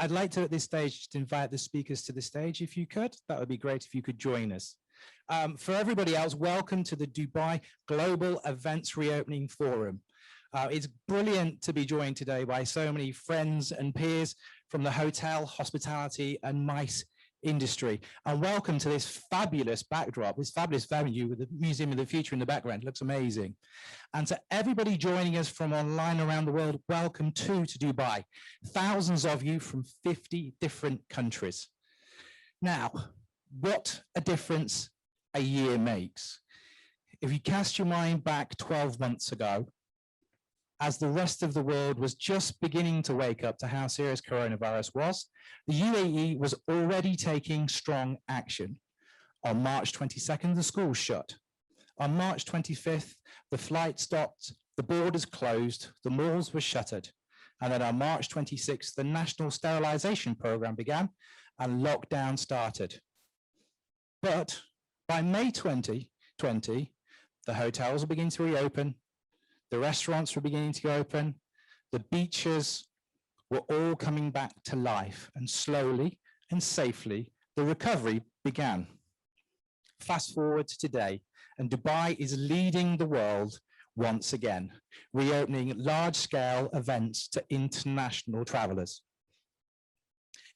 I'd like to, at this stage, just invite the speakers to the stage, if you could. That would be great if you could join us. For everybody else, welcome to the Dubai Global Events Reopening Forum. It's brilliant to be joined today by so many friends and peers from the hotel, hospitality, and MICE industry. And welcome to this fabulous backdrop, this fabulous venue with the Museum of the Future in the background. It looks amazing. And to everybody joining us from online around the world, welcome to Dubai. Thousands of you from 50 different countries. Now, what a difference a year makes. If you cast your mind back 12 months ago, as the rest of the world was just beginning to wake up to how serious coronavirus was, the UAE was already taking strong action. On March 22nd, the schools shut. On March 25th, the flight stopped, the borders closed, the malls were shuttered. And then on March 26th, the national sterilization program began and lockdown started. But by May 2020, the hotels were beginning to reopen, the restaurants were beginning to open, the beaches were all coming back to life, and slowly and safely, the recovery began. Fast forward to today, and Dubai is leading the world once again, reopening large-scale events to international travelers.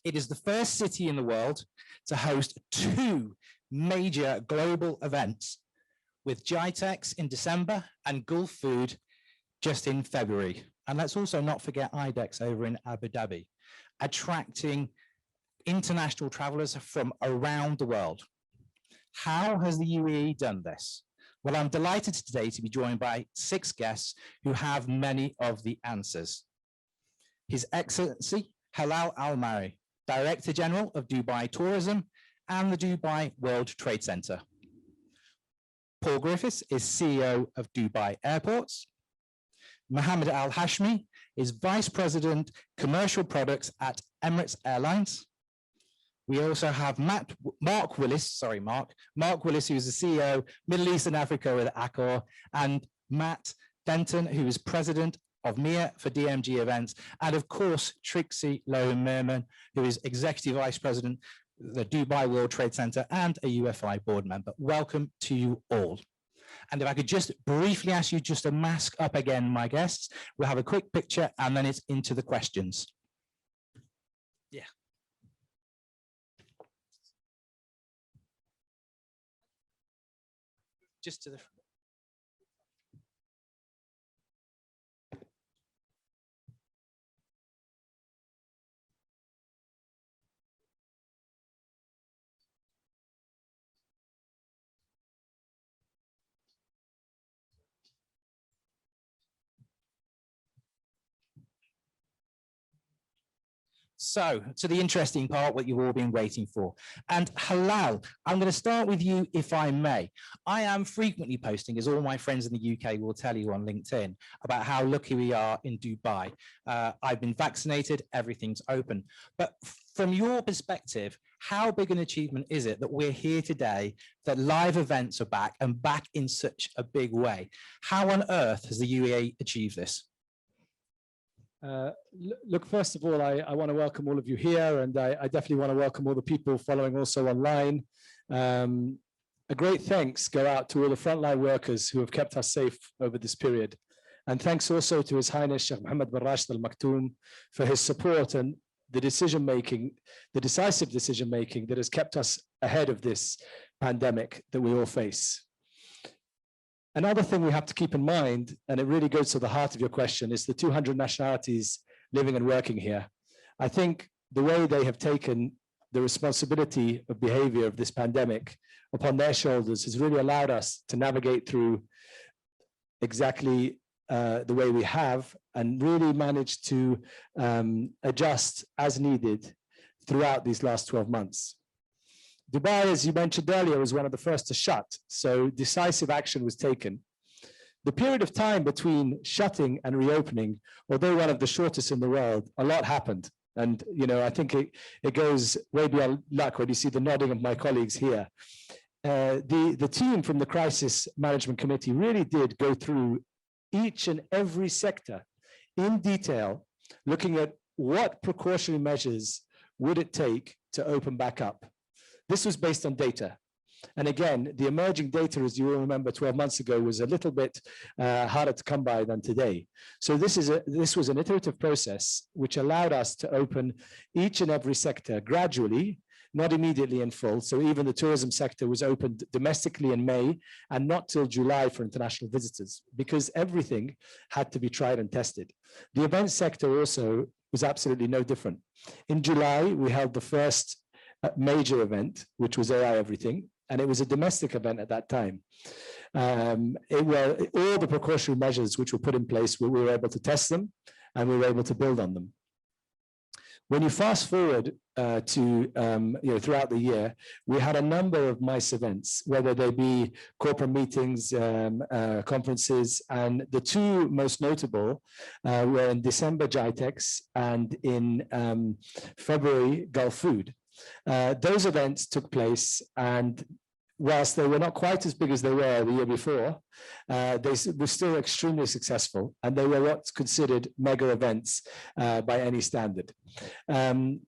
It is the first city in the world to host 2 major global events, with Gitex in December and Gulfood just in February. And let's also not forget ICCA over in Abu Dhabi, attracting international travelers from around the world. How has the UAE done this? Well, I'm delighted today to be joined by 6 guests who have many of the answers. His Excellency Halal Al-Mari, Director General of Dubai Tourism and the Dubai World Trade Center. Paul Griffiths is CEO of Dubai Airports. Mohammed Al-Hashmi is Vice President, Commercial Products at Emirates Airlines. We also have Mark Willis, who is the CEO, Middle East and Africa with Accor, and Matt Denton, who is President of MIA for DMG Events, and of course, Trixie Lohan-Merman, who is Executive Vice President, the Dubai World Trade Center, and a UFI board member. Welcome to you all. And if I could just briefly ask you just to mask up again, my guests, we'll have a quick picture and then it's into the questions. Yeah. Just to the So, to the interesting part, what you've all been waiting for. And Halal, I'm going to start with you, if I may. I am frequently posting, as all my friends in the UK will tell you on LinkedIn, about how lucky we are in Dubai. I've been vaccinated, everything's open. But from your perspective, how big an achievement is it that we're here today, that live events are back and back in such a big way? How on earth has the UAE achieved this? Look, first of all, I want to welcome all of you here, and I definitely want to welcome all the people following also online. A great thanks go out to all the frontline workers who have kept us safe over this period. And thanks also to His Highness Sheikh Mohammed bin Rashid Al Maktoum for his support and the decision-making, the decisive decision-making that has kept us ahead of this pandemic that we all face. Another thing we have to keep in mind, and it really goes to the heart of your question, is the 200 nationalities living and working here. I think the way they have taken the responsibility of behavior of this pandemic upon their shoulders has really allowed us to navigate through exactly the way we have and really managed to adjust as needed throughout these last 12 months. Dubai, as you mentioned earlier, was one of the first to shut, so decisive action was taken. The period of time between shutting and reopening, although one of the shortest in the world, a lot happened. And, you know, I think it goes way beyond luck when you see the nodding of my colleagues here. The team from the Crisis Management Committee really did go through each and every sector in detail, looking at what precautionary measures would it take to open back up? This was based on data. And again, the emerging data, as you will remember, 12 months ago was a little bit harder to come by than today. So this was an iterative process which allowed us to open each and every sector gradually, not immediately in full. So even the tourism sector was opened domestically in May and not till July for international visitors, because everything had to be tried and tested. The event sector also was absolutely no different. In July, we held the first major event, which was AI Everything, and it was a domestic event at that time. All the precautionary measures which were put in place, we were able to test them and we were able to build on them. When you fast forward throughout the year, we had a number of MICE events, whether they be corporate meetings, conferences, and the two most notable were in December, Gitex, and in February, Gulfood. Those events took place, and whilst they were not quite as big as they were the year before, they were still extremely successful, and they were what's considered mega events by any standard. Beyond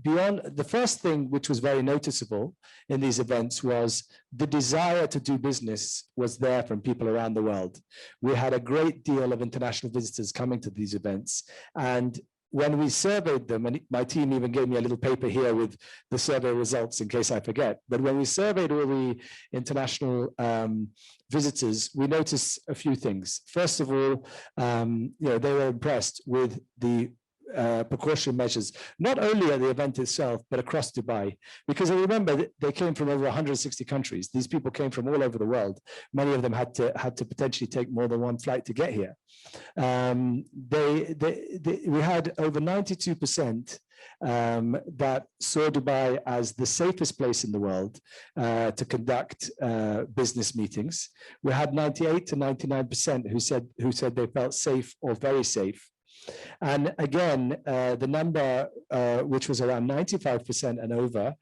the first thing which was very noticeable in these events was the desire to do business was there from people around the world. We had a great deal of international visitors coming to these events, and when we surveyed them, and my team even gave me a little paper here with the survey results in case I forget, but when we surveyed all the international visitors, we noticed a few things. First of all, they were impressed with the precautionary measures, not only at the event itself, but across Dubai. Because I remember they came from over 160 countries. These people came from all over the world. Many of them had to potentially take more than one flight to get here. We had over 92% that saw Dubai as the safest place in the world to conduct business meetings. We had 98 to 99% who said they felt safe or very safe. And again, the number, which was around 95% and over,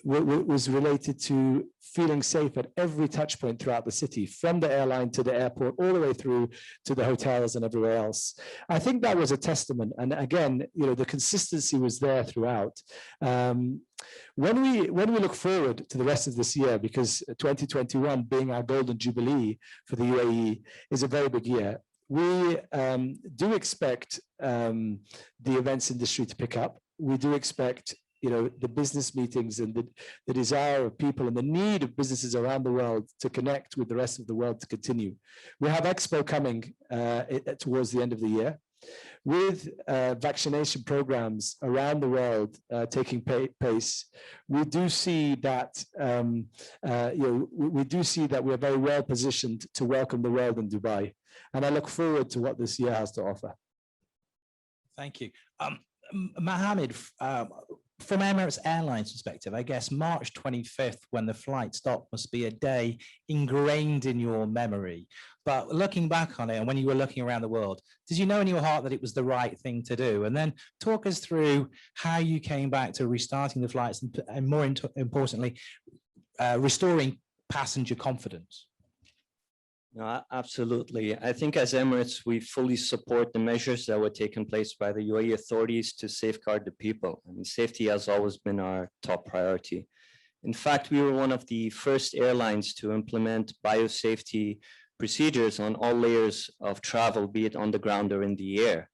was related to feeling safe at every touch point throughout the city, from the airline to the airport, all the way through to the hotels and everywhere else. I think that was a testament. And again, the consistency was there throughout. When we look forward to the rest of this year, because 2021 being our golden jubilee for the UAE is a very big year, we do expect the events industry to pick up. We do expect, the business meetings and the desire of people and the need of businesses around the world to connect with the rest of the world to continue. We have Expo coming towards the end of the year. With vaccination programs around the world taking pace, we do see that we are very well positioned to welcome the world in Dubai. And I look forward to what this year has to offer. Thank you. Mohammed, from Emirates Airlines perspective, I guess March 25th, when the flight stopped, must be a day ingrained in your memory. But looking back on it, and when you were looking around the world, did you know in your heart that it was the right thing to do? And then talk us through how you came back to restarting the flights and more importantly, restoring passenger confidence. No, absolutely. I think as Emirates, we fully support the measures that were taken place by the UAE authorities to safeguard the people. I mean, safety has always been our top priority. In fact, we were one of the first airlines to implement biosafety procedures on all layers of travel, be it on the ground or in the air.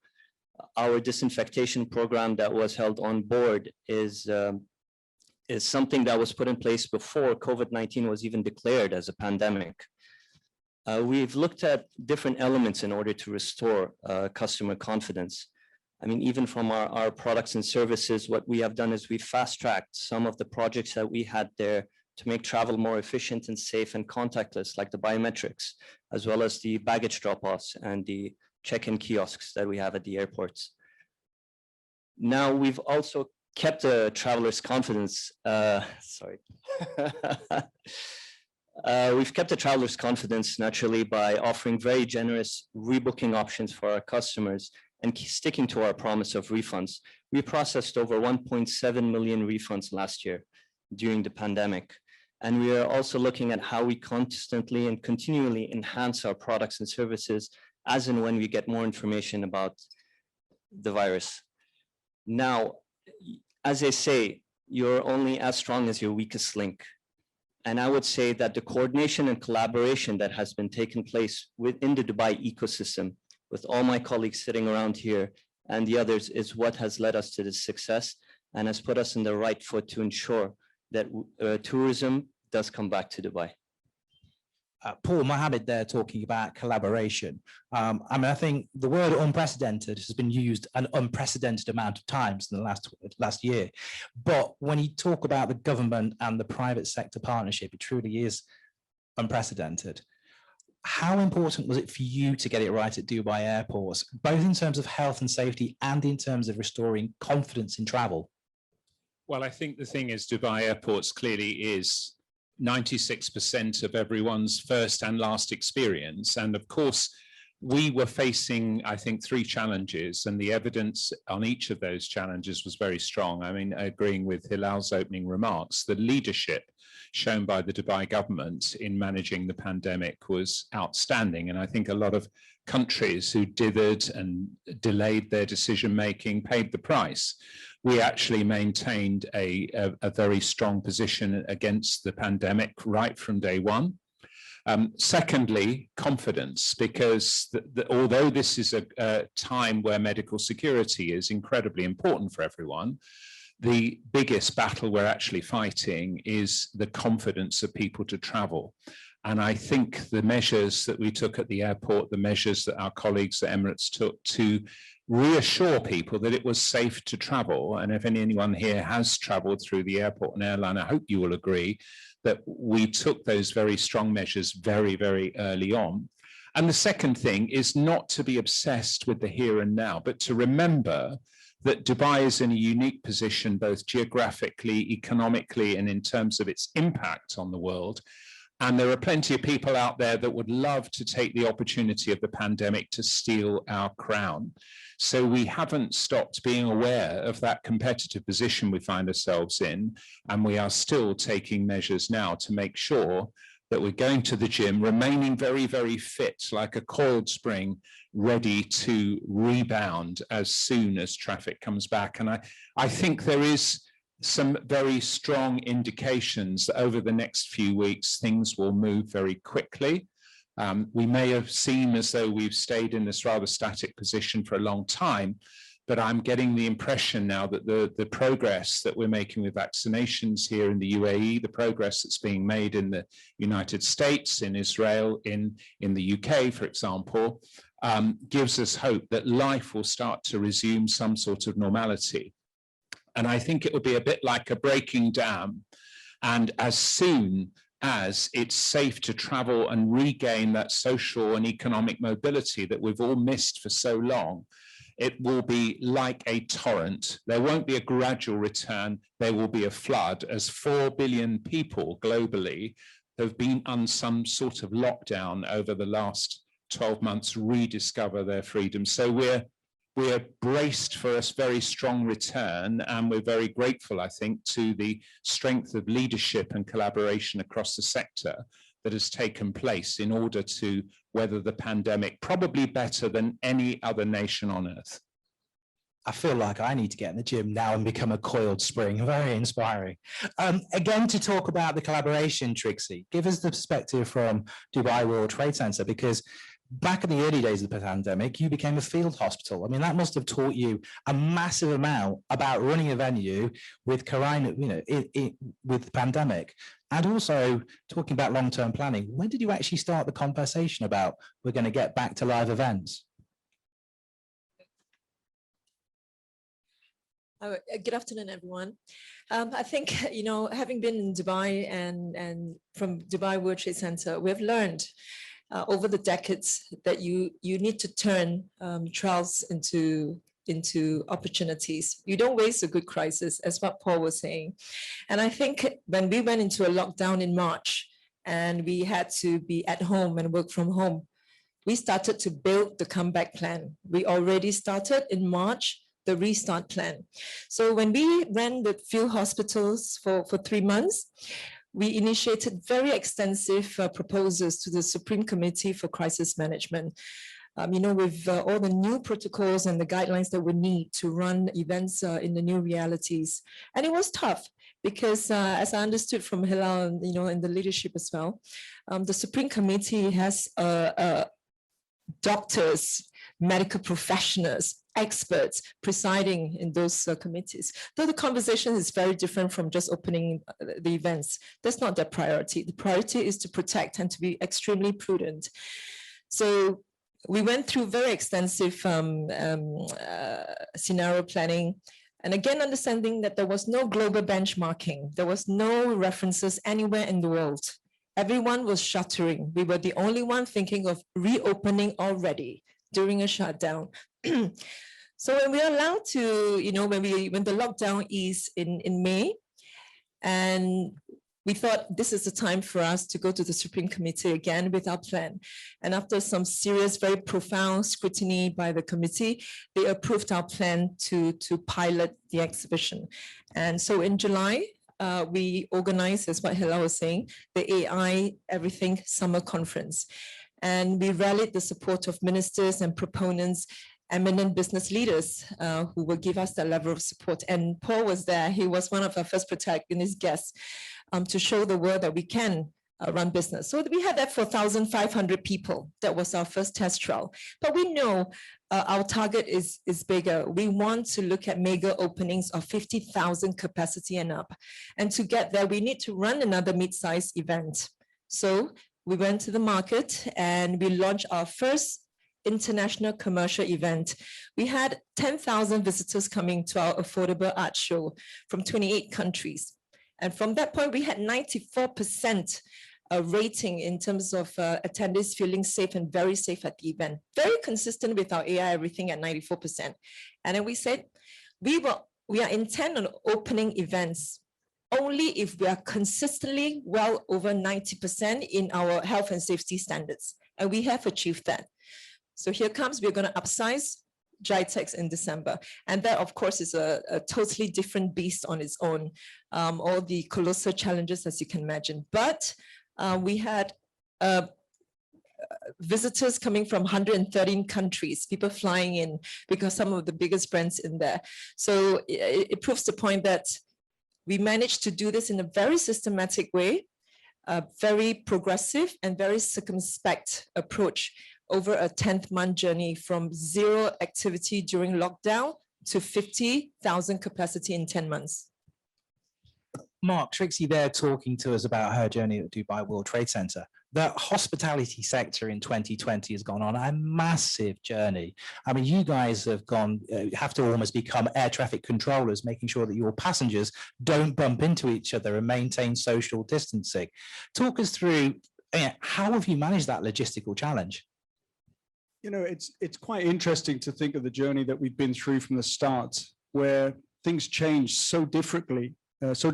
Our disinfection program that was held on board is something that was put in place before COVID-19 was even declared as a pandemic. We've looked at different elements in order to restore customer confidence. I mean, even from our products and services, what we have done is we fast-tracked some of the projects that we had there to make travel more efficient and safe and contactless, like the biometrics, as well as the baggage drop-offs and the check-in kiosks that we have at the airports. Now, we've also kept the traveler's confidence, we've kept the traveler's confidence naturally by offering very generous rebooking options for our customers and sticking to our promise of refunds. We processed over 1.7 million refunds last year during the pandemic. And we are also looking at how we constantly and continually enhance our products and services as and when we get more information about the virus. Now, as they say, you're only as strong as your weakest link. And I would say that the coordination and collaboration that has been taking place within the Dubai ecosystem with all my colleagues sitting around here and the others is what has led us to this success and has put us in the right foot to ensure that tourism does come back to Dubai. Paul Mohammed there talking about collaboration. I mean, I think the word unprecedented has been used an unprecedented amount of times in the last year. But when you talk about the government and the private sector partnership, it truly is unprecedented. How important was it for you to get it right at Dubai airports, both in terms of health and safety and in terms of restoring confidence in travel? Well, I think the thing is Dubai airports clearly is 96% of everyone's first and last experience. And of course, we were facing, I think, 3 challenges, and the evidence on each of those challenges was very strong. I mean, agreeing with Hilal's opening remarks, the leadership shown by the Dubai government in managing the pandemic was outstanding. And I think a lot of countries who dithered and delayed their decision-making paid the price. We actually maintained a very strong position against the pandemic right from day one. Secondly, confidence, because although this is a time where medical security is incredibly important for everyone, the biggest battle we're actually fighting is the confidence of people to travel. And I think the measures that we took at the airport, the measures that our colleagues at Emirates took to reassure people that it was safe to travel. And if anyone here has traveled through the airport and airline, I hope you will agree that we took those very strong measures very, very early on. And the second thing is not to be obsessed with the here and now, but to remember that Dubai is in a unique position, both geographically, economically, and in terms of its impact on the world. And there are plenty of people out there that would love to take the opportunity of the pandemic to steal our crown. So we haven't stopped being aware of that competitive position we find ourselves in. And we are still taking measures now to make sure that we're going to the gym, remaining very, very fit, like a coiled spring, ready to rebound as soon as traffic comes back. And I think there is some very strong indications that over the next few weeks, things will move very quickly. We may have seemed as though we've stayed in this rather static position for a long time, but I'm getting the impression now that the progress that we're making with vaccinations here in the UAE, the progress that's being made in the United States, in Israel, in the UK, for example, gives us hope that life will start to resume some sort of normality. And I think it will be a bit like a breaking dam. And as soon as it's safe to travel and regain that social and economic mobility that we've all missed for so long, it will be like a torrent. There won't be a gradual return. There will be a flood, as 4 billion people globally have been on some sort of lockdown over the last 12 months, rediscover their freedom. So we're braced for a very strong return, and we're very grateful, I think, to the strength of leadership and collaboration across the sector that has taken place in order to weather the pandemic probably better than any other nation on earth. I feel like I need to get in the gym now and become a coiled spring. Very inspiring. Again, to talk about the collaboration, Trixie, give us the perspective from Dubai World Trade Center, because back in the early days of the pandemic, you became a field hospital. I mean, that must have taught you a massive amount about running a venue with corona, with the pandemic. And also talking about long-term planning. When did you actually start the conversation about we're going to get back to live events? Good afternoon, everyone. I think, having been in Dubai and from Dubai World Trade Center, we've learned over the decades that you need to turn trials into opportunities. You don't waste a good crisis, as what Paul was saying. And I think when we went into a lockdown in March and we had to be at home and work from home, we started to build the comeback plan. We already started in March the restart plan. So when we ran the field hospitals for 3 months, we initiated very extensive proposals to the Supreme Committee for Crisis Management. with all the new protocols and the guidelines that we need to run events in the new realities. And it was tough because as I understood from Hilal, in the leadership as well, the Supreme Committee has doctors, medical professionals, experts presiding in those committees. Though the conversation is very different from just opening the events, that's not their priority. The priority is to protect and to be extremely prudent. So we went through very extensive scenario planning, and again, understanding that there was no global benchmarking. There was no references anywhere in the world. Everyone was shuttering. We were the only one thinking of reopening already during a shutdown. So when we are allowed to, when the lockdown eased in May, and we thought this is the time for us to go to the Supreme Committee again with our plan. And after some serious, very profound scrutiny by the committee, they approved our plan to pilot the exhibition. And so in July, we organized, as what Hilal was saying, the AI Everything Summer Conference. And we rallied the support of ministers and proponents, eminent business leaders who will give us that level of support. And Paul was there. He was one of our first protagonist guests to show the world that we can run business. So we had that for 1,500 people. That was our first test trial. But we know our target is bigger. We want to look at mega openings of 50,000 capacity and up. And to get there, we need to run another mid-sized event. So we went to the market and we launched our first international commercial event. We had 10,000 visitors coming to our affordable art show from 28 countries. And from that point, we had 94% rating in terms of attendees feeling safe and very safe at the event. Very consistent with our AI Everything at 94%. And then we said, we are intent on opening events only if we are consistently well over 90% in our health and safety standards. And we have achieved that. So here comes, we're going to upsize Gitex in December. And that, of course, is a totally different beast on its own. All the colossal challenges, as you can imagine. But we had visitors coming from 113 countries, people flying in because some of the biggest brands in there. So it proves the point that we managed to do this in a very systematic way, a very progressive and very circumspect approach over a 10th-month journey from zero activity during lockdown to 50,000 capacity in 10 months. Mark, Trixie there talking to us about her journey at Dubai World Trade Center. The hospitality sector in 2020 has gone on a massive journey. I mean, you guys have have to almost become air traffic controllers, making sure that your passengers don't bump into each other and maintain social distancing. Talk us through, how have you managed that logistical challenge? It's quite interesting to think of the journey that we've been through from the start, where things change so differently, not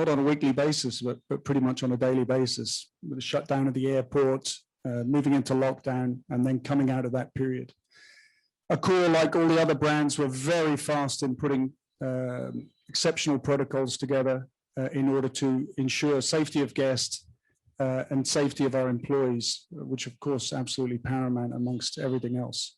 on a weekly basis, but pretty much on a daily basis, with the shutdown of the airport, moving into lockdown, and then coming out of that period. Accor, like all the other brands, were very fast in putting exceptional protocols together in order to ensure safety of guests and safety of our employees, which of course absolutely paramount amongst everything else.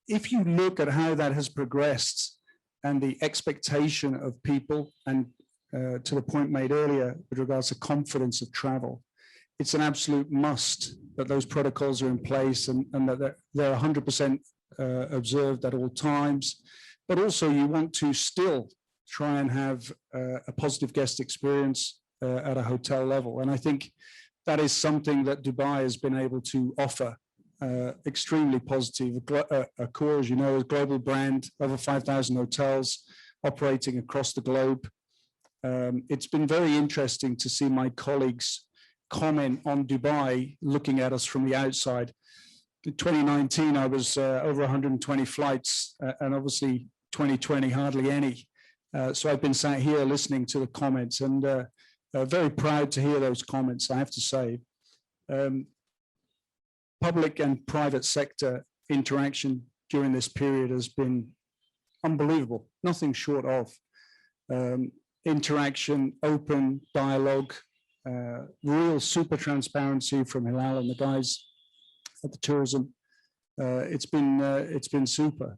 If you look at how that has progressed and the expectation of people, and to the point made earlier with regards to confidence of travel, it's an absolute must that those protocols are in place and that they're 100% observed at all times. But also you want to still try and have a positive guest experience at a hotel level. And I think that is something that Dubai has been able to offer extremely positive. Accor, as you know, is a global brand, over 5,000 hotels operating across the globe. It's been very interesting to see my colleagues comment on Dubai, looking at us from the outside. In 2019, I was over 120 flights, and obviously 2020, hardly any. So I've been sat here listening to the comments, and very proud to hear those comments, I have to say. Public and private sector interaction during this period has been unbelievable, nothing short of. Interaction, open dialogue, real super transparency from Hilal and the guys at the tourism. It's been super.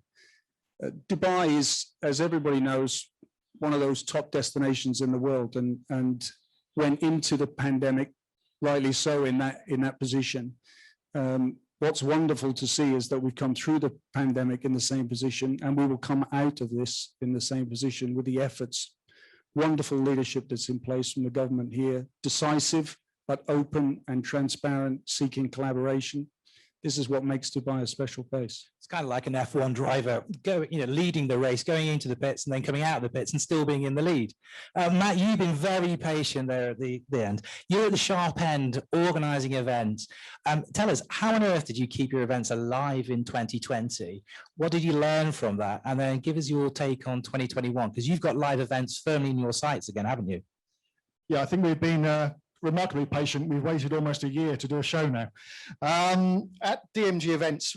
Dubai is, as everybody knows, one of those top destinations in the world, and went into the pandemic, rightly so, in that position. What's wonderful to see is that we've come through the pandemic in the same position, and we will come out of this in the same position with the efforts. Wonderful leadership that's in place from the government here, decisive but open and transparent, seeking collaboration. This is what makes Dubai a special place. It's kind of like an F1 driver leading the race, going into the pits and then coming out of the pits and still being in the lead. Matt, you've been very patient there at the end. You're at the sharp end organizing events. Tell us, how on earth did you keep your events alive in 2020? What did you learn from that? And then give us your take on 2021, because you've got live events firmly in your sights again, haven't you? Yeah, I think we've been remarkably patient. We've waited almost a year to do a show now. At DMG events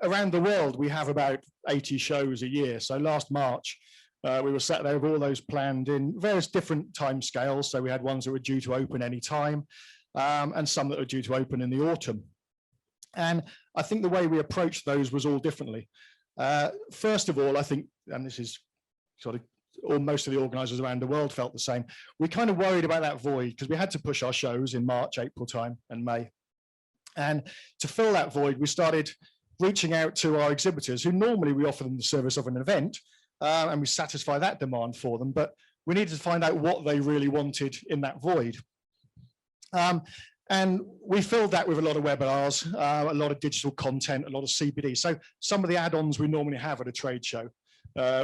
around the world, we have about 80 shows a year. So last March, we were sat there with all those planned in various different time scales. So we had ones that were due to open any time, and some that were due to open in the autumn. And I think the way we approached those was all differently. First of all, I think, and this is sort of, or most of the organisers around the world felt the same. We kind of worried about that void because we had to push our shows in March, April time and May. And to fill that void, we started reaching out to our exhibitors, who normally we offer them the service of an event, and we satisfy that demand for them, but we needed to find out what they really wanted in that void. And we filled that with a lot of webinars, a lot of digital content, a lot of CPD. So some of the add-ons we normally have at a trade show,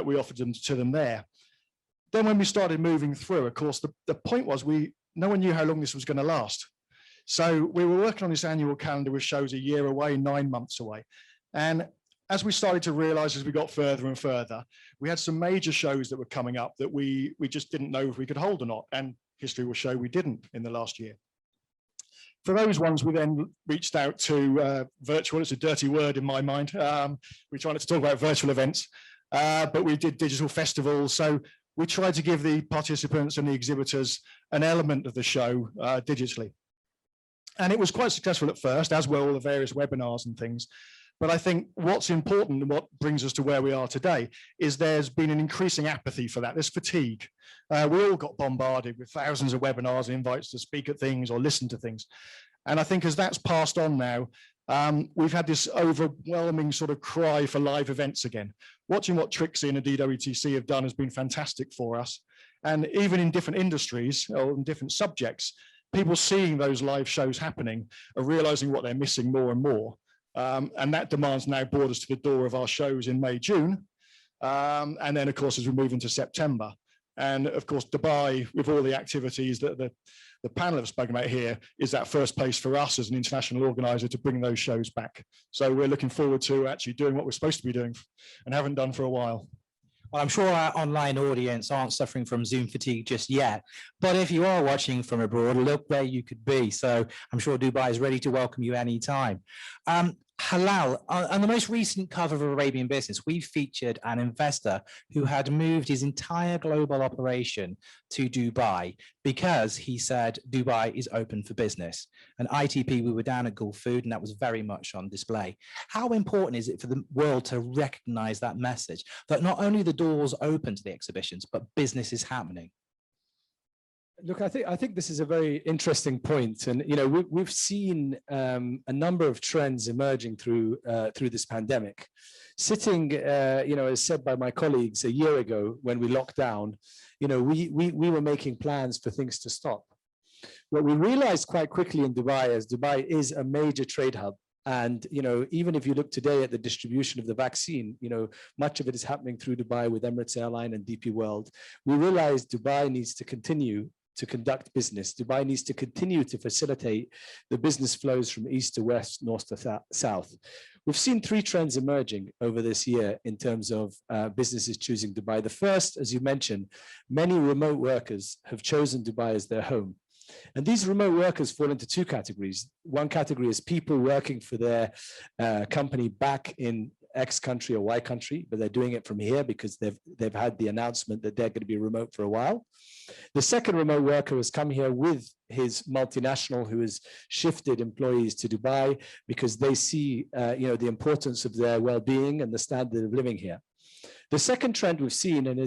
we offered them to them there. Then when we started moving through, of course, the point was no one knew how long this was going to last. So we were working on this annual calendar with shows a year away, 9 months away. And as we started to realize as we got further and further, we had some major shows that were coming up that we just didn't know if we could hold or not. And history will show we didn't in the last year. For those ones, we then reached out to virtual. It's a dirty word in my mind. We try not to talk about virtual events, but we did digital festivals. So we tried to give the participants and the exhibitors an element of the show digitally. And it was quite successful at first, as were all the various webinars and things. But I think what's important and what brings us to where we are today is there's been an increasing apathy for that. There's fatigue. We all got bombarded with thousands of webinars and invites to speak at things or listen to things. And I think as that's passed on now, we've had this overwhelming sort of cry for live events again. Watching what Trixie and the DWTC have done has been fantastic for us. And even in different industries or in different subjects, people seeing those live shows happening are realizing what they're missing more and more. And that demand's now brought us to the door of our shows in May, June. And then, of course, as we move into September. And of course, Dubai, with all the activities that the panel have spoken about here, is that first place for us as an international organizer to bring those shows back. So we're looking forward to actually doing what we're supposed to be doing and haven't done for a while. Well, I'm sure our online audience aren't suffering from Zoom fatigue just yet, but if you are watching from abroad, look where you could be. So I'm sure Dubai is ready to welcome you anytime. Halal, on the most recent cover of Arabian Business, we featured an investor who had moved his entire global operation to Dubai because he said Dubai is open for business. And ITP, we were down at Gulfood, and that was very much on display. How important is it for the world to recognize that message, that not only the doors open to the exhibitions, but business is happening? Look, I think this is a very interesting point, and we've seen a number of trends emerging through this pandemic. Sitting, as said by my colleagues a year ago when we locked down, we were making plans for things to stop. What we realized quite quickly in Dubai, as Dubai is a major trade hub, and even if you look today at the distribution of the vaccine, much of it is happening through Dubai with Emirates Airline and DP World. We realized Dubai needs to continue to conduct business. Dubai needs to continue to facilitate the business flows from east to west, north to south. We've seen three trends emerging over this year in terms of businesses choosing Dubai. The first, as you mentioned, many remote workers have chosen Dubai as their home. And these remote workers fall into two categories. One category is people working for their company back in X country or Y country, but they're doing it from here because they've had the announcement that they're going to be remote for a while. The second remote worker has come here with his multinational who has shifted employees to Dubai because they see the importance of their well-being and the standard of living here. The second trend we've seen, and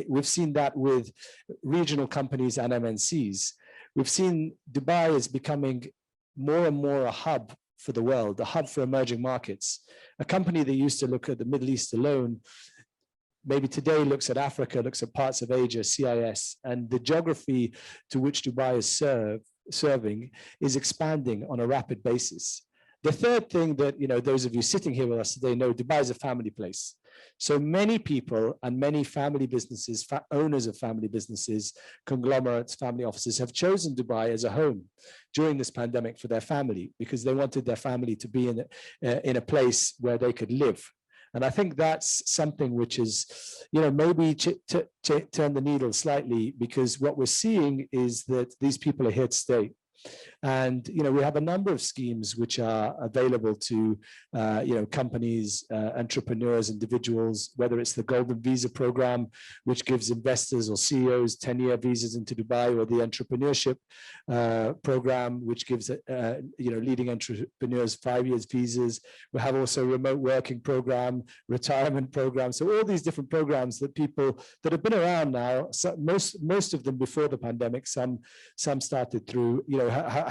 we've seen that with regional companies and MNCs, we've seen Dubai is becoming more and more a hub for the world, a hub for emerging markets. A company that used to look at the Middle East alone, maybe today looks at Africa, looks at parts of Asia, CIS, and the geography to which Dubai is serving is expanding on a rapid basis. The third thing that, those of you sitting here with us today know, Dubai is a family place. So many people and many family businesses, owners of family businesses, conglomerates, family offices have chosen Dubai as a home during this pandemic for their family because they wanted their family to be in a place where they could live. And I think that's something which is, maybe to turn the needle slightly, because what we're seeing is that these people are here to stay. And we have a number of schemes which are available to companies, entrepreneurs, individuals, whether it's the Golden Visa program, which gives investors or CEOs 10-year visas into Dubai, or the entrepreneurship program, which gives leading entrepreneurs 5 years visas. We have also a remote working program, retirement program. So all these different programs that people that have been around now, most of them before the pandemic, some started through,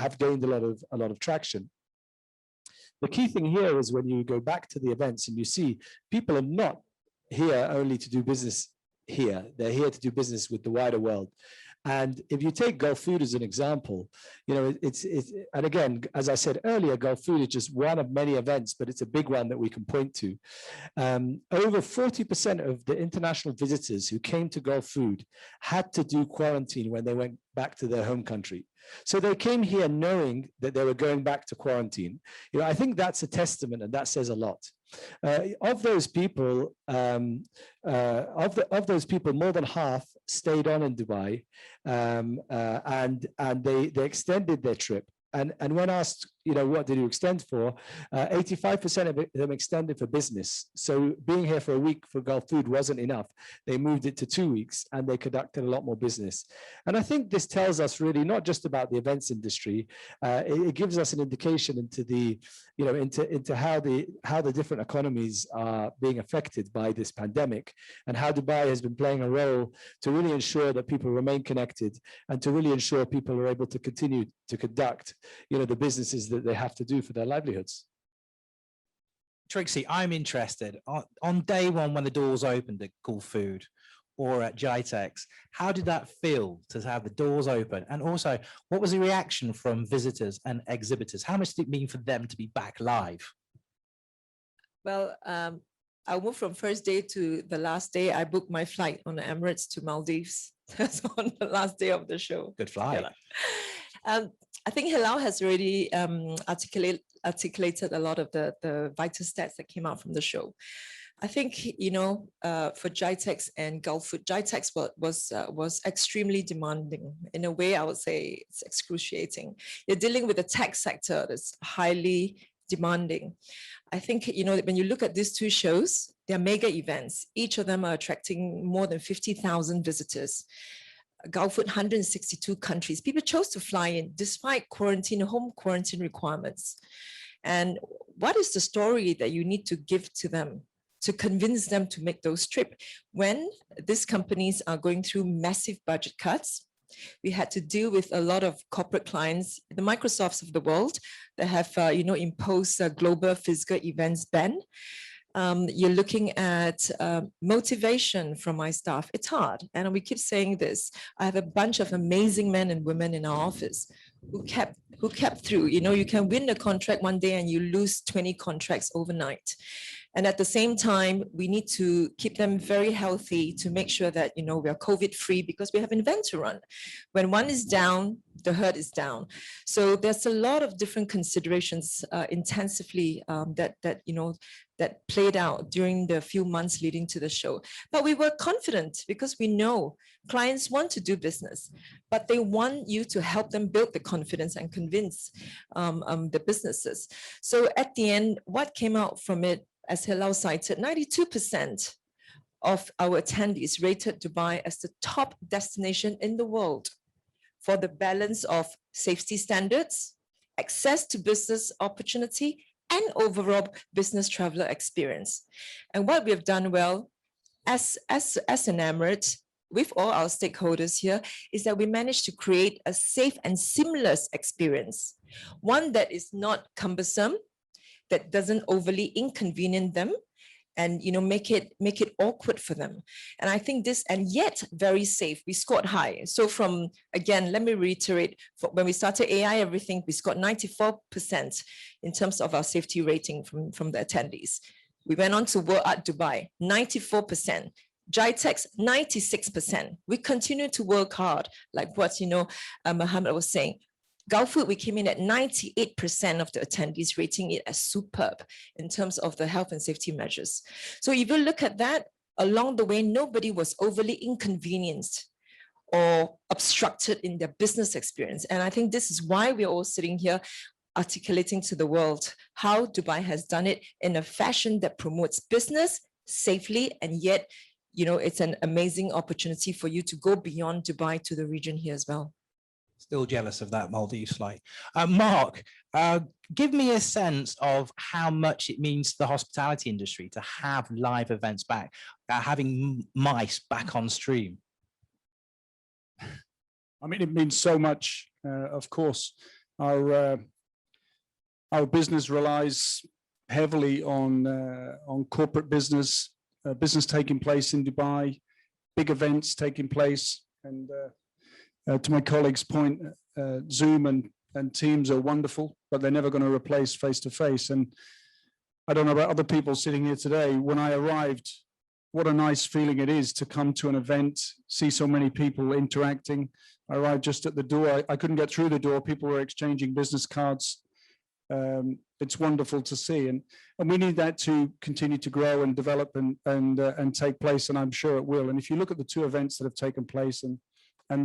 have gained a lot of traction. The key thing here is when you go back to the events and you see people are not here only to do business here, they're here to do business with the wider world. And if you take Gulfood as an example, and again, as I said earlier, Gulfood is just one of many events, but it's a big one that we can point to. Over 40% of the international visitors who came to Gulfood had to do quarantine when they went back to their home country. So they came here knowing that they were going back to quarantine. I think that's a testament, and that says a lot. Of those people, more than half stayed on in Dubai, and they extended their trip. And when asked, what did you extend for? 85% of them extended for business. So being here for a week for Gulfood wasn't enough. They moved it to 2 weeks, and they conducted a lot more business. And I think this tells us really not just about the events industry. It gives us an indication into the, into how the different economies are being affected by this pandemic, and how Dubai has been playing a role to really ensure that people remain connected, and to really ensure people are able to continue to conduct the businesses that they have to do for their livelihoods. Trixie, I'm interested. On day one, when the doors opened at Gulfood or at Gitex, how did that feel to have the doors open? And also, what was the reaction from visitors and exhibitors? How much did it mean for them to be back live? Well, I moved from first day to the last day. I booked my flight on the Emirates to Maldives. That's on the last day of the show. Good flight. I think Hilal has already articulated a lot of the vital stats that came out from the show. I think, for Gitex and Gulfood, Gitex was extremely demanding. In a way, I would say it's excruciating. You're dealing with a tech sector that's highly demanding. I think, when you look at these two shows, they're mega events. Each of them are attracting more than 50,000 visitors. Gulfood, 162 countries. People chose to fly in despite home quarantine requirements. And what is the story that you need to give to them to convince them to make those trips when these companies are going through massive budget cuts? We had to deal with a lot of corporate clients, the Microsofts of the world, that have imposed a global physical events ban. You're looking at motivation from my staff. It's hard. And we keep saying this. I have a bunch of amazing men and women in our office who kept through. You can win a contract one day and you lose 20 contracts overnight. And at the same time, we need to keep them very healthy to make sure that, we are COVID-free, because we have an event to run. When one is down, the herd is down. So there's a lot of different considerations intensively that played out during the few months leading to the show. But we were confident because we know clients want to do business, but they want you to help them build the confidence and convince the businesses. So at the end, what came out from it as Hilal cited, 92% of our attendees rated Dubai as the top destination in the world for the balance of safety standards, access to business opportunity, and overall business traveler experience. And what we have done well as an Emirates, with all our stakeholders here, is that we managed to create a safe and seamless experience, one that is not cumbersome, that doesn't overly inconvenience them, and make it awkward for them. And I think this, and yet very safe. We scored high. So from, again, let me reiterate, when we started AI everything, we scored 94% in terms of our safety rating from the attendees. We went on to World Art Dubai, 94%. Gitex, 96%. We continue to work hard, like what Mohammed was saying. Gulfood, we came in at 98% of the attendees rating it as superb in terms of the health and safety measures. So if you look at that, along the way, nobody was overly inconvenienced or obstructed in their business experience. And I think this is why we're all sitting here articulating to the world how Dubai has done it in a fashion that promotes business safely, and yet, it's an amazing opportunity for you to go beyond Dubai to the region here as well. Still jealous of that Maldives flight. Mark, give me a sense of how much it means to the hospitality industry to have live events back, having MICE back on stream. I mean, it means so much. Of course, our business relies heavily on corporate business taking place in Dubai, big events taking place, and to my colleague's point, Zoom and Teams are wonderful, but they're never going to replace face-to-face. And I don't know about other people sitting here today. When I arrived, what a nice feeling it is to come to an event, see so many people interacting. I arrived just at the door. I couldn't get through the door. People were exchanging business cards. It's wonderful to see, and we need that to continue to grow and develop and take place, and I'm sure it will. And if you look at the two events that have taken place and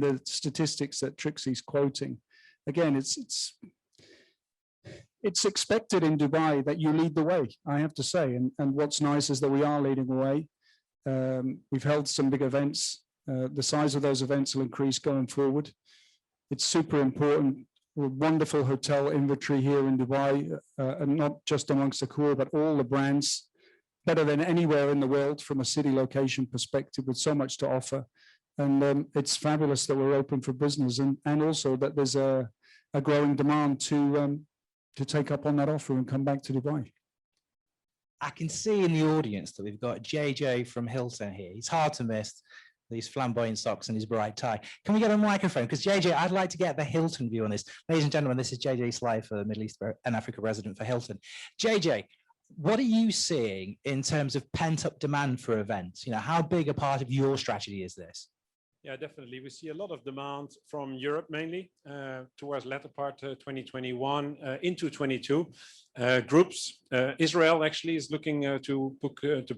the statistics that Trixie's quoting, again, it's expected in Dubai that you lead the way, I have to say. And what's nice is that we are leading the way. We've held some big events. The size of those events will increase going forward. It's super important. A wonderful hotel inventory here in Dubai, and not just amongst Accor, but all the brands, better than anywhere in the world from a city location perspective, with so much to offer. And it's fabulous that we're open for business, and also that there's a growing demand to take up on that offer and come back to Dubai. I can see in the audience that we've got JJ from Hilton here. He's hard to miss, these flamboyant socks and his bright tie. Can we get a microphone? Because JJ, I'd like to get the Hilton view on this. Ladies and gentlemen, this is JJ Slifer, Middle East and Africa resident for Hilton. JJ, what are you seeing in terms of pent-up demand for events? How big a part of your strategy is this? Yeah, definitely. We see a lot of demand from Europe mainly towards latter part 2021 into 22. Groups, Israel actually is looking to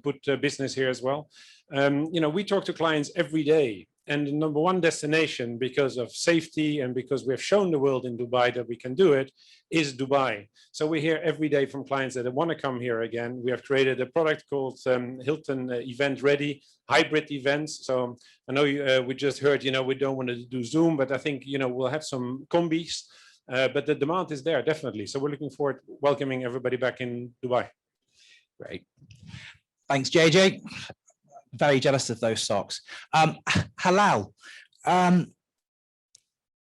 put business here as well. We talk to clients every day, and the number one destination, because of safety and because we have shown the world in Dubai that we can do it, is Dubai. So we hear every day from clients that want to come here again. We have created a product called Hilton Event Ready, hybrid events. So I know we just heard, we don't want to do Zoom, but I think, we'll have some combis, but the demand is there, definitely. So we're looking forward to welcoming everybody back in Dubai. Great. Thanks, JJ. Very jealous of those socks. Halal,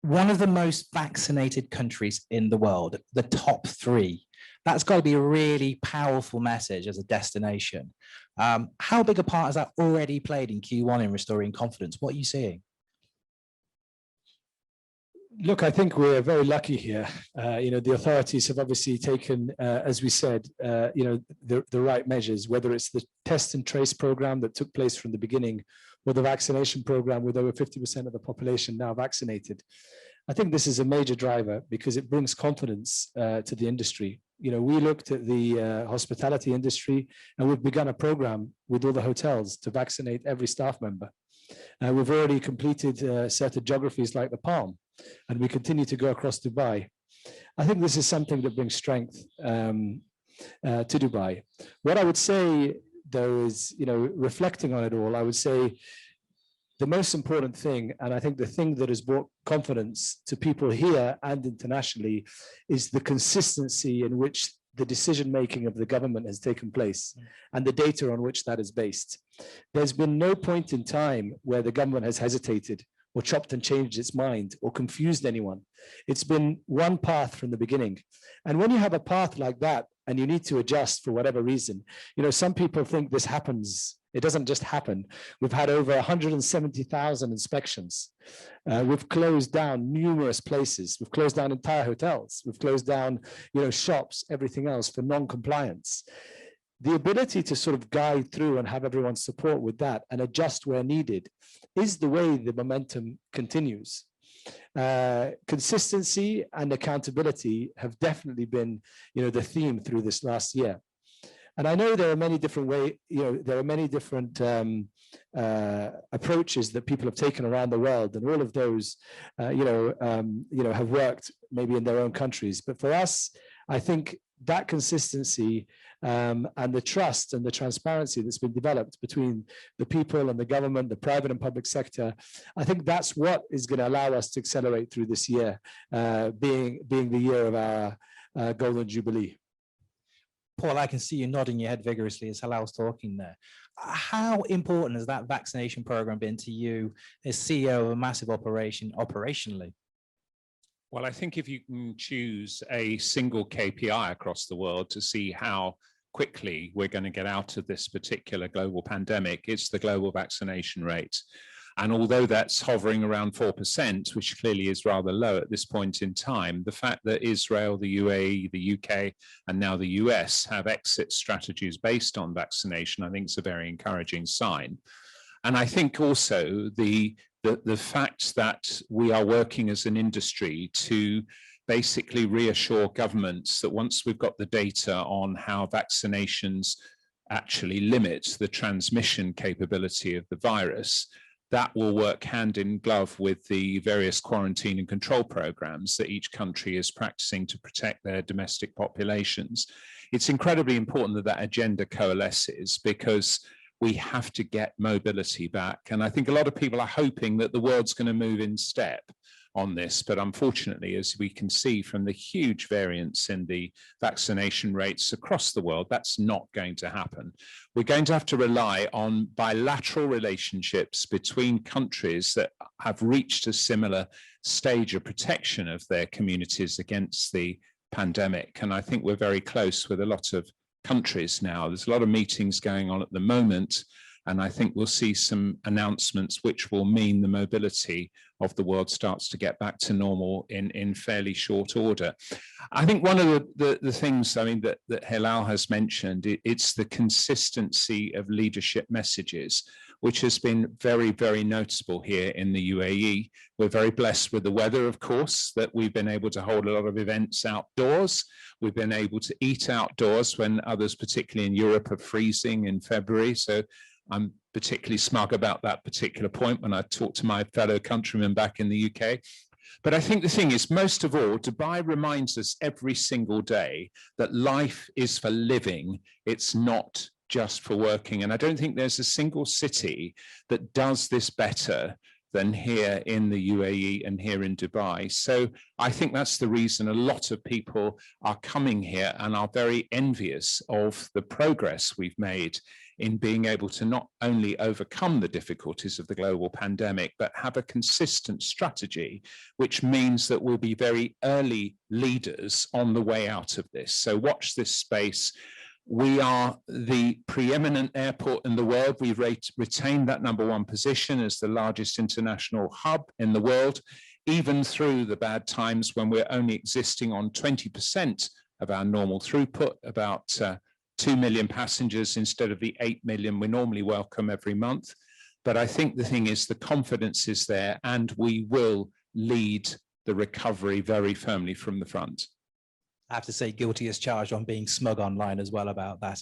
one of the most vaccinated countries in the world, the top 3. That's got to be a really powerful message as a destination. How big a part has that already played in Q1 in restoring confidence? What are you seeing? Look, I think we're very lucky here. The authorities have obviously taken, as we said, the right measures, whether it's the test and trace program that took place from the beginning, or the vaccination program with over 50% of the population now vaccinated. I think this is a major driver because it brings confidence to the industry. We looked at the hospitality industry, and we've begun a program with all the hotels to vaccinate every staff member. We've already completed certain geographies like the Palm, and we continue to go across Dubai. I think this is something that brings strength. to Dubai. What I would say, though, is, reflecting on it all, I would say the most important thing, and I think the thing that has brought confidence to people here and internationally, is the consistency in which the decision-making of the government has taken place and the data on which that is based. There's been no point in time where the government has hesitated or chopped and changed its mind or confused anyone. It's been one path from the beginning. And when you have a path like that and you need to adjust for whatever reason, some people think this happens. It doesn't just happen. We've had over 170,000 inspections. We've closed down numerous places. We've closed down entire hotels. We've closed down, shops, everything else for non-compliance. The ability to sort of guide through and have everyone's support with that and adjust where needed is the way the momentum continues. Consistency and accountability have definitely been, the theme through this last year. And I know there are many different approaches that people have taken around the world, and all of those, have worked maybe in their own countries. But for us, I think that consistency and the trust and the transparency that's been developed between the people and the government, the private and public sector, I think that's what is going to allow us to accelerate through this year, being the year of our Golden Jubilee. Paul, I can see you nodding your head vigorously as Halal's talking there. How important has that vaccination program been to you as CEO of a massive operation operationally? Well, I think if you can choose a single KPI across the world to see how quickly we're going to get out of this particular global pandemic, it's the global vaccination rate. And although that's hovering around 4%, which clearly is rather low at this point in time, the fact that Israel, the UAE, the UK, and now the US have exit strategies based on vaccination, I think is a very encouraging sign. And I think also the fact that we are working as an industry to basically reassure governments that once we've got the data on how vaccinations actually limit the transmission capability of the virus, that will work hand in glove with the various quarantine and control programs that each country is practicing to protect their domestic populations. It's incredibly important that that agenda coalesces, because we have to get mobility back. And I think a lot of people are hoping that the world's going to move in step on this. But unfortunately, as we can see from the huge variance in the vaccination rates across the world, that's not going to happen. We're going to have to rely on bilateral relationships between countries that have reached a similar stage of protection of their communities against the pandemic. And I think we're very close with a lot of countries now. There's a lot of meetings going on at the moment, and I think we'll see some announcements which will mean the mobility of the world starts to get back to normal in fairly short order. I think one of the things, that Hilal has mentioned, it's the consistency of leadership messages, which has been very, very noticeable here in the UAE. We're very blessed with the weather, of course, that we've been able to hold a lot of events outdoors. We've been able to eat outdoors when others, particularly in Europe, are freezing in February. So I'm particularly smug about that particular point when I talk to my fellow countrymen back in the UK. But I think the thing is, most of all, Dubai reminds us every single day that life is for living. It's not just for working. And I don't think there's a single city that does this better than here in the UAE and here in Dubai. So I think that's the reason a lot of people are coming here and are very envious of the progress we've made in being able to not only overcome the difficulties of the global pandemic, but have a consistent strategy, which means that we'll be very early leaders on the way out of this. So watch this space. We are the preeminent airport in the world. We've retained that #1 position as the largest international hub in the world, even through the bad times when we're only existing on 20% of our normal throughput, about 2 million passengers instead of the 8 million we normally welcome every month. But I think the thing is, the confidence is there, and we will lead the recovery very firmly from the front. I have to say, guilty as charged on being smug online as well about that.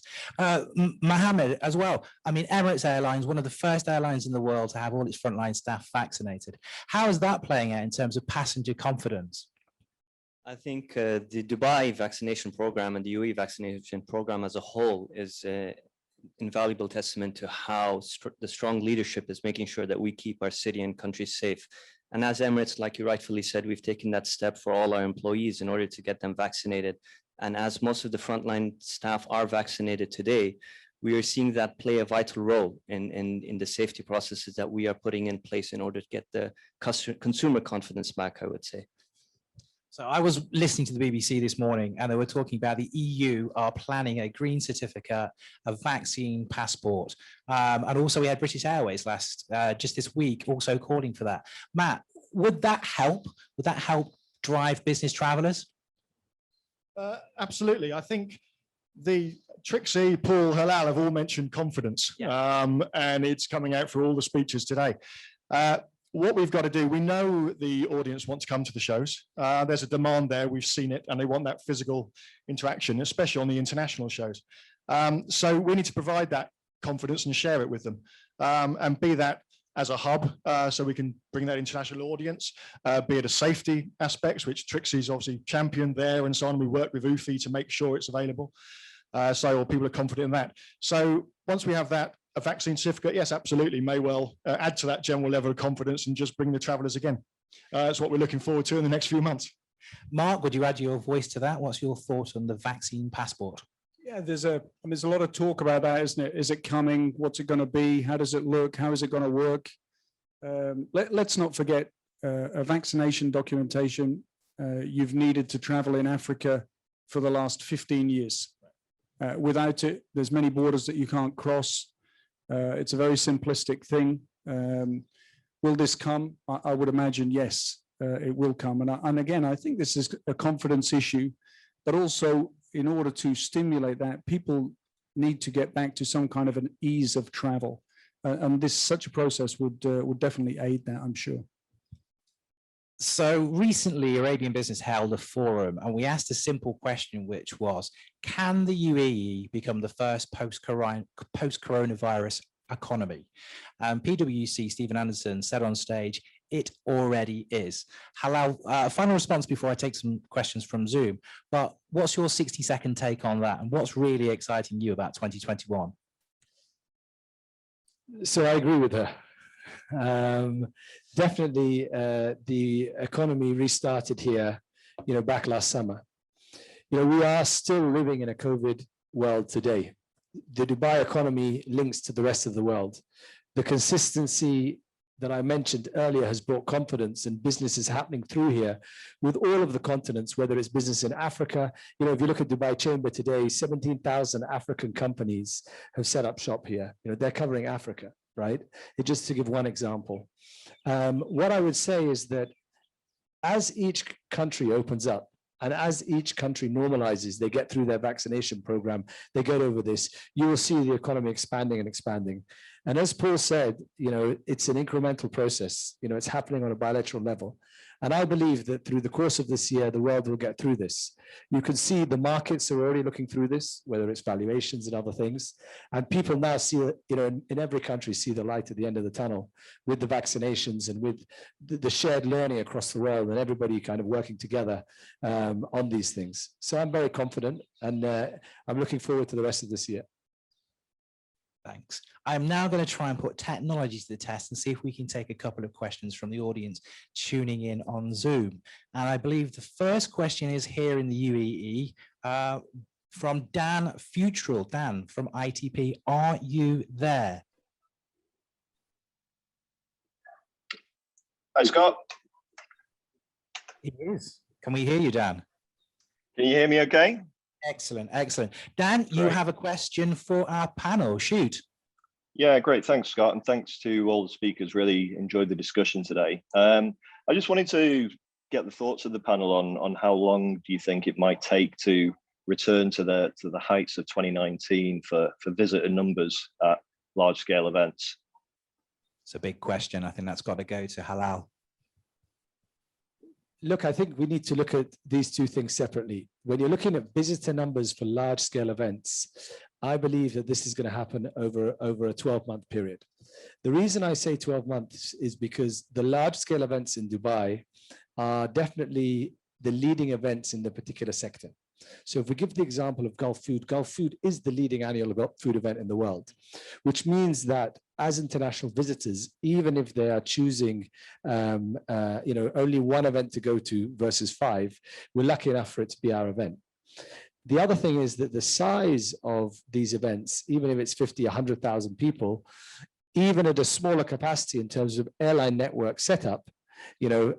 Mohammed, as well, Emirates Airlines, one of the first airlines in the world to have all its frontline staff vaccinated. How is that playing out in terms of passenger confidence? I think the Dubai vaccination program and the UAE vaccination program as a whole is invaluable testament to how the strong leadership is making sure that we keep our city and country safe. And as Emirates, like you rightfully said, we've taken that step for all our employees in order to get them vaccinated. And as most of the frontline staff are vaccinated today, we are seeing that play a vital role in the safety processes that we are putting in place in order to get the consumer confidence back, I would say. So I was listening to the BBC this morning and they were talking about the EU are planning a green certificate, a vaccine passport. And also we had British Airways just this week also calling for that. Matt, would that help? Would that help drive business travelers? Absolutely. I think Trixie, Paul, Halal have all mentioned confidence, and it's coming out for all the speeches today. What we've got to do, we know the audience want to come to the shows. There's a demand there, we've seen it, and they want that physical interaction, especially on the international shows. So we need to provide that confidence and share it with them, and be that as a hub, so we can bring that international audience, be it a safety aspects, which Trixie's obviously championed there and so on. We work with UFI to make sure it's available. So people are confident in that. So once we have that, a vaccine certificate, yes, absolutely, may well add to that general level of confidence and just bring the travelers again. That's what we're looking forward to in the next few months. Mark, would you add your voice to that? What's your thought on the vaccine passport? Yeah, there's a lot of talk about that, isn't it? Is it coming? What's it going to be? How does it look? How is it going to work? Let's not forget a vaccination documentation you've needed to travel in Africa for the last 15 years. Without it, there's many borders that you can't cross. It's a very simplistic thing. Will this come? I would imagine, yes, it will come. And again, I think this is a confidence issue, but also in order to stimulate that, people need to get back to some kind of an ease of travel. And such a process would definitely aid that, I'm sure. So recently, Arabian Business held a forum and we asked a simple question, which was, can the UAE become the first post-coronavirus economy? PwC Stephen Anderson said on stage, it already is. Halal, final response before I take some questions from Zoom, but what's your 60-second take on that? And what's really exciting you about 2021? So I agree with her. Definitely the economy restarted here, back last summer. We are still living in a COVID world today. The Dubai economy links to the rest of the world. The consistency that I mentioned earlier has brought confidence and business is happening through here with all of the continents, whether it's business in Africa. If you look at Dubai Chamber today, 17,000 African companies have set up shop here. They're covering Africa, right? Just to give one example. What I would say is that as each country opens up, and as each country normalizes, they get through their vaccination program, they get over this, you will see the economy expanding and expanding. And as Paul said, it's an incremental process. It's happening on a bilateral level. And I believe that through the course of this year, the world will get through this. You can see the markets are already looking through this, whether it's valuations and other things. And people now see, in every country, see the light at the end of the tunnel with the vaccinations and with the shared learning across the world and everybody kind of working together on these things. So I'm very confident and I'm looking forward to the rest of this year. Thanks. I'm now going to try and put technology to the test and see if we can take a couple of questions from the audience tuning in on Zoom. And I believe the first question is here in the UAE from Dan Futrell. Dan from ITP, are you there? Hi, Scott. He is. Can we hear you, Dan? Can you hear me okay? Excellent, excellent. Dan, you have a question for our panel. Shoot. Yeah, great. Thanks, Scott. And thanks to all the speakers. Really enjoyed the discussion today. I just wanted to get the thoughts of the panel on how long do you think it might take to return to the heights of 2019 for visitor numbers at large scale events? It's a big question. I think that's got to go to Halal. Look, I think we need to look at these two things separately. When you're looking at visitor numbers for large scale events, I believe that this is going to happen over a 12-month period. The reason I say 12 months is because the large scale events in Dubai are definitely the leading events in the particular sector. So if we give the example of Gulfood is the leading annual food event in the world, which means that as international visitors, even if they are choosing only one event to go to versus 5, we're lucky enough for it to be our event. The other thing is that the size of these events, even if it's 50, 100,000 people, even at a smaller capacity in terms of airline network setup,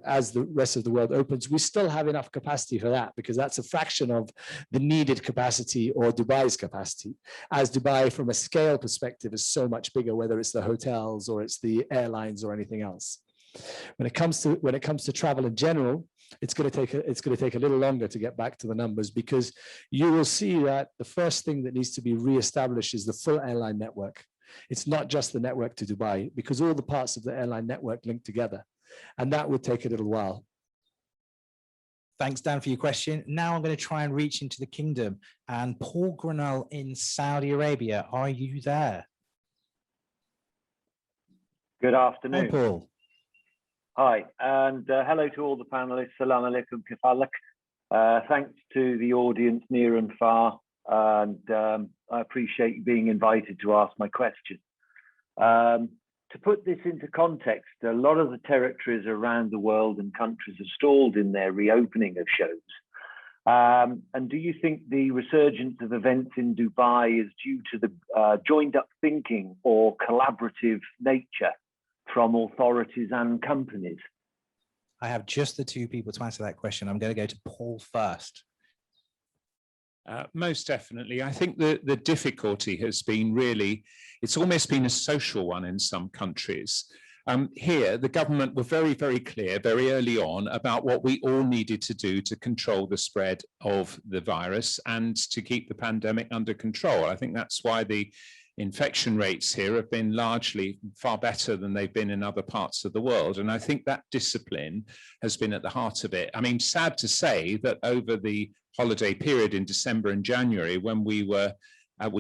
as the rest of the world opens, we still have enough capacity for that, because that's a fraction of the needed capacity or Dubai's capacity, as Dubai from a scale perspective is so much bigger, whether it's the hotels or it's the airlines or anything else. When it comes to travel in general, it's going to take a little longer to get back to the numbers, because you will see that the first thing that needs to be reestablished is the full airline network. It's not just the network to Dubai, because all the parts of the airline network link together. And that would take a little while. Thanks, Dan, for your question. Now I'm going to try and reach into the kingdom. And Paul Grinnell in Saudi Arabia, are you there? Good afternoon. Hi, Paul. Hi, and hello to all the panelists. Salam alaikum, kifalak. Thanks to the audience near and far. And I appreciate being invited to ask my question. To put this into context, a lot of the territories around the world and countries are stalled in their reopening of shows. And do you think the resurgence of events in Dubai is due to the joined up thinking or collaborative nature from authorities and companies? I have just the two people to answer that question. I'm going to go to Paul first. Most definitely. I think the difficulty has been really, it's almost been a social one in some countries. Here, the government were very, very clear very early on about what we all needed to do to control the spread of the virus and to keep the pandemic under control. I think that's why the infection rates here have been largely far better than they've been in other parts of the world. And I think that discipline has been at the heart of it. I mean, sad to say that over the holiday period in December and January, when we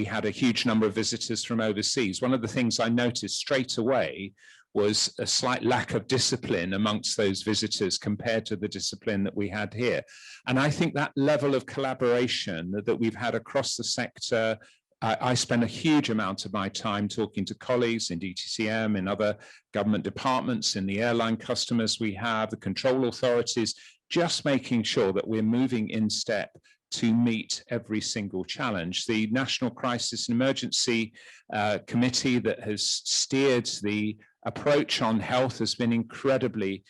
had a huge number of visitors from overseas, one of the things I noticed straight away was a slight lack of discipline amongst those visitors compared to the discipline that we had here. And I think that level of collaboration that we've had across the sector, I spend a huge amount of my time talking to colleagues in DTCM, in other government departments, in the airline customers we have, the control authorities, just making sure that we're moving in step to meet every single challenge. The National Crisis and Emergency Committee that has steered the approach on health has been incredibly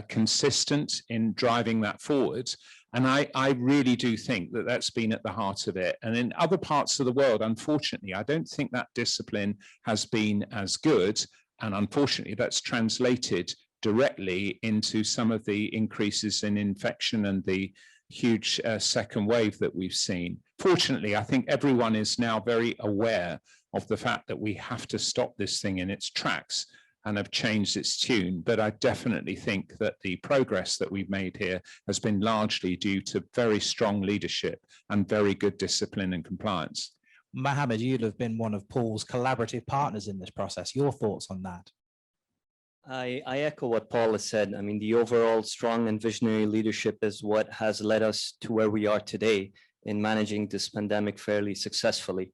consistent in driving that forward. And I really do think that that's been at the heart of it. And in other parts of the world, unfortunately, I don't think that discipline has been as good. And unfortunately, that's translated directly into some of the increases in infection and the huge second wave that we've seen. Fortunately, I think everyone is now very aware of the fact that we have to stop this thing in its tracks and have changed its tune. But I definitely think that the progress that we've made here has been largely due to very strong leadership and very good discipline and compliance. Mohammed, you'd have been one of Paul's collaborative partners in this process. Your thoughts on that? I echo what Paul has said. I mean, the overall strong and visionary leadership is what has led us to where we are today in managing this pandemic fairly successfully.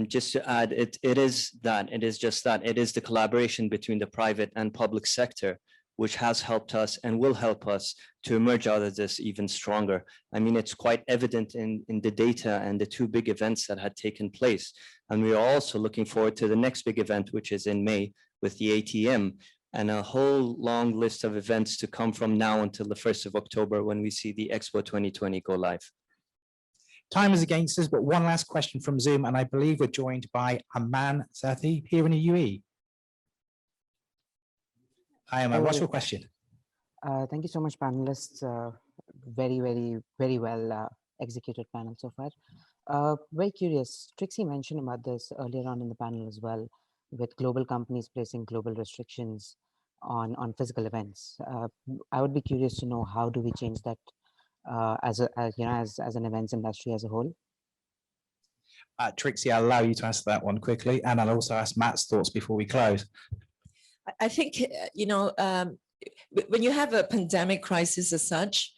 Just to add, it is the collaboration between the private and public sector, which has helped us and will help us to emerge out of this even stronger. I mean, it's quite evident in the data and the two big events that had taken place. And we are also looking forward to the next big event, which is in May with the ATM, and a whole long list of events to come from now until the 1st of October when we see the Expo 2020 go live. Time is against us, but one last question from Zoom, and I believe we're joined by Aman Sathi here in the UAE. Hi, Aman. What's your question? Thank you so much, panelists. Very, very, very well executed panel so far. Very curious. Trixie mentioned about this earlier on in the panel as well, with global companies placing global restrictions on physical events. I would be curious to know, how do we change that as an events industry as a whole? Trixie, I'll allow you to answer that one quickly, and I'll also ask Matt's thoughts before we close. I think, when you have a pandemic crisis as such,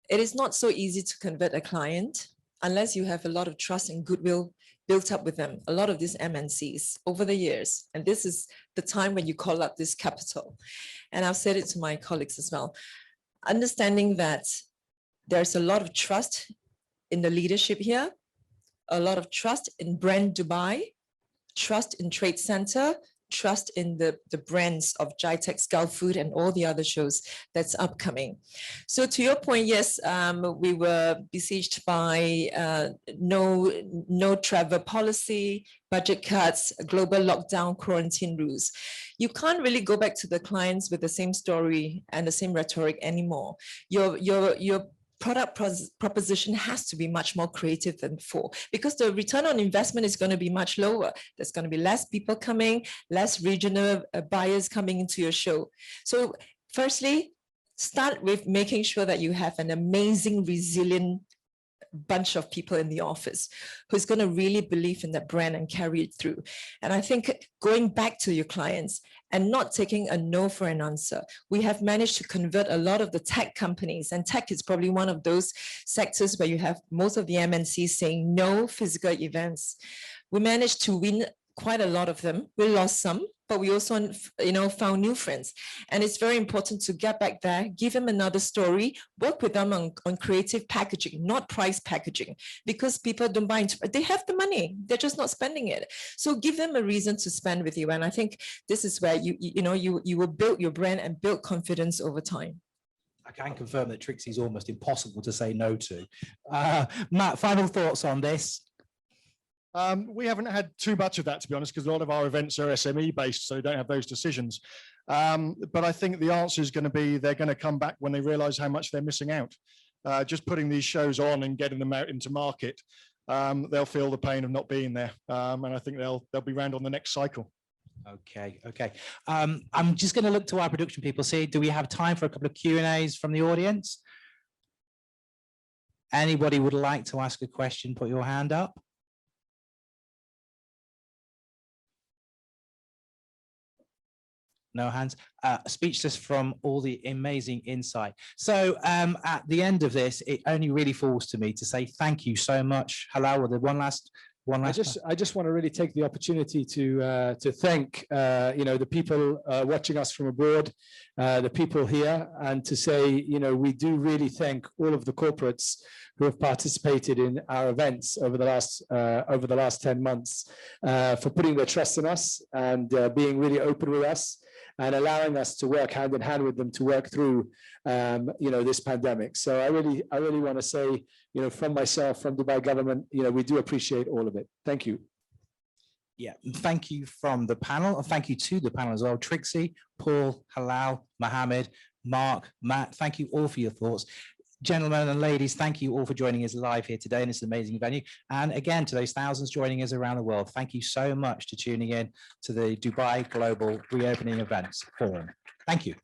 it is not so easy to convert a client unless you have a lot of trust and goodwill built up with them, a lot of these MNCs over the years. And this is the time when you call up this capital. And I've said it to my colleagues as well, understanding that there's a lot of trust in the leadership here, a lot of trust in brand Dubai, trust in Trade Center, trust in the brands of Gitex, Gulfood, and all the other shows that's upcoming. So to your point, yes, we were besieged by no travel policy, budget cuts, global lockdown, quarantine rules. You can't really go back to the clients with the same story and the same rhetoric anymore. Your product proposition has to be much more creative than before, because the return on investment is going to be much lower. There's going to be less people coming, less regional buyers coming into your show. So firstly, start with making sure that you have an amazing, resilient bunch of people in the office who's going to really believe in that brand and carry it through. And I think going back to your clients and not taking a no for an answer, we have managed to convert a lot of the tech companies, and tech is probably one of those sectors where you have most of the MNCs saying no physical events. We managed to win quite a lot of them. We lost some, but we also, found new friends. And it's very important to get back there, give them another story, work with them on creative packaging, not price packaging, because people don't buy into, they have the money, they're just not spending it. So give them a reason to spend with you. And I think this is where you will build your brand and build confidence over time. I can confirm that Trixie is almost impossible to say no to. Matt, final thoughts on this? We haven't had too much of that, to be honest, because a lot of our events are SME based, so they don't have those decisions. But I think the answer is going to be they're going to come back when they realize how much they're missing out. Just putting these shows on and getting them out into market, they'll feel the pain of not being there. And I think they'll be round on the next cycle. Okay. I'm just going to look to our production people, see, do we have time for a couple of Q&As from the audience? Anybody would like to ask a question, put your hand up. No hands. Speechless from all the amazing insight. So at the end of this, it only really falls to me to say thank you so much. Hello, one last. I just want to really take the opportunity to thank the people watching us from abroad, the people here, and to say we do really thank all of the corporates who have participated in our events over the last 10 months for putting their trust in us and being really open with us, and allowing us to work hand in hand with them to work through, this pandemic. So I really want to say, from myself, from Dubai government, we do appreciate all of it. Thank you. Yeah, thank you from the panel, and thank you to the panel as well. Trixie, Paul, Halal, Mohammed, Mark, Matt, thank you all for your thoughts. Gentlemen and ladies, thank you all for joining us live here today in this amazing venue. And again, to those thousands joining us around the world, thank you so much for tuning in to the Dubai Global Reopening Events Forum. Thank you.